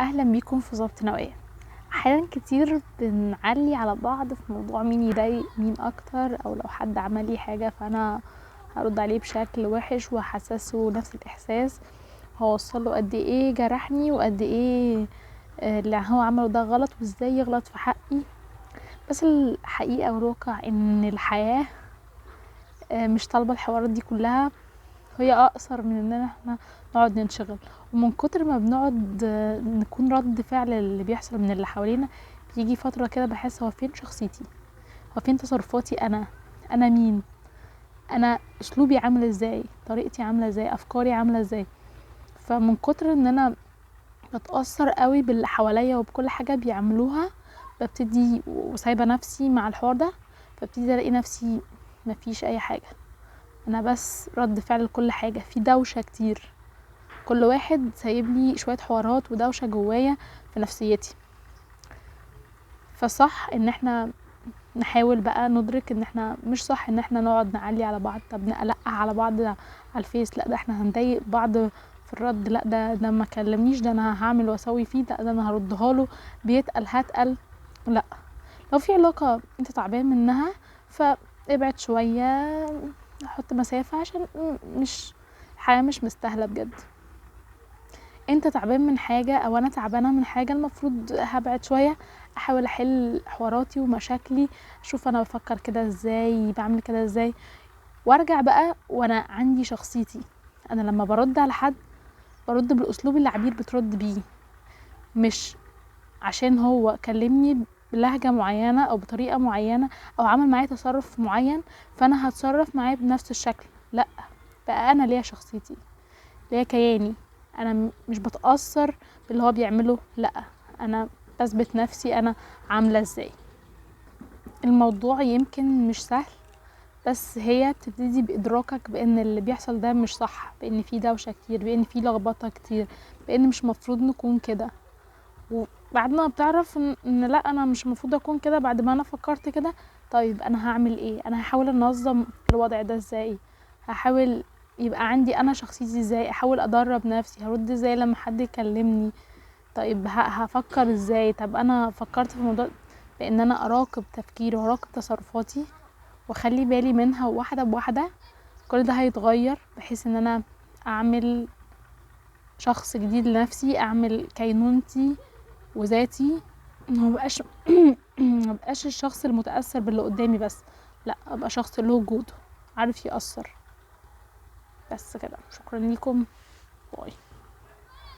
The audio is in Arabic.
اهلا بيكم في ظبط نوعية. احيانا كتير بنعلي على بعض في موضوع مين يضايق مين اكتر، او لو حد عمل لي حاجه فانا هرد عليه بشكل وحش وهحسسه نفس الاحساس، هوصله قد ايه جرحني وقد ايه اللي هو عمله ده غلط وازاي يغلط في حقي. بس الحقيقه والواقع ان الحياه مش طالبه الحوارات دي كلها، هي اقصر من ان احنا نقعد ننشغل. ومن كتر ما بنقعد نكون رد فعل اللي بيحصل من اللي حوالينا، بيجي فترة كده بحس هو فين شخصيتي، هو فين تصرفاتي، انا مين، انا اسلوبي عامل ازاي، طريقتي عاملة ازاي، افكاري عاملة ازاي. فمن كتر ان انا بتأثر قوي باللي حواليا وبكل حاجة بيعملوها، ببتدي وسايبة نفسي مع الحوار ده، فببتدي الاقي نفسي مفيش اي حاجة، انا بس رد فعل لكل حاجة، في دوشة كتير، كل واحد سايب لي شوية حوارات ودوشة جوايا في نفسيتي. فصح ان احنا نحاول بقى ندرك ان احنا مش صح ان احنا نقعد نعلي على بعض، طب نقلقها على بعض على الفيس، لا ده احنا هنضايق بعض في الرد، لا ده ما كلمنيش، ده انا هعمل واسوي فيه، لا ده انا هردها له، بيتقل هتقل. لا، لو في علاقة انت تعبان منها فابعد شوية، حط مسافة، عشان مش الحياة مش مستاهلة بجد. انت تعبان من حاجة او انا تعبانة من حاجة، المفروض هبعد شوية، احاول احل حواراتي ومشاكلي، اشوف انا بفكر كده ازاي، بعمل كده ازاي، وارجع بقى وانا عندي شخصيتي. انا لما برد على حد برد بالاسلوب اللي عبير بترد بيه، مش عشان هو كلمني بلهجة معينة او بطريقة معينة او عمل معايا تصرف معين فانا هتصرف معاه بنفس الشكل. لا، بقى انا ليا شخصيتي، ليا كياني، انا مش بتأثر باللي هو بيعمله، لا انا بثبت نفسي انا عاملة ازاي. الموضوع يمكن مش سهل، بس هي بتبتدي بإدراكك بان اللي بيحصل ده مش صح، بان في دوشة كتير، بان في لخبطة كتير، بان مش مفروض نكون كده. وبعد ما بتعرف ان لا انا مش المفروض اكون كده، بعد ما انا فكرت كده، طيب انا هعمل ايه، انا هحاول انظم الوضع ده ازاي، هحاول يبقى عندي انا شخصيتي ازاي، احاول ادرب نفسي هرد ازاي لما حد يكلمني، طيب هفكر ازاي. طب انا فكرت في الموضوع بان انا اراقب تفكيري واراقب تصرفاتي واخلي بالي منها واحده بواحده، كل ده هيتغير بحيث ان انا اعمل شخص جديد لنفسي، اعمل كينونتي وذاتي، مبقاش مبقاش الشخص المتأثر باللي قدامي بس، لا ابقى شخص له وجود عارف يأثر. بس كده، شكرا ليكم، باي.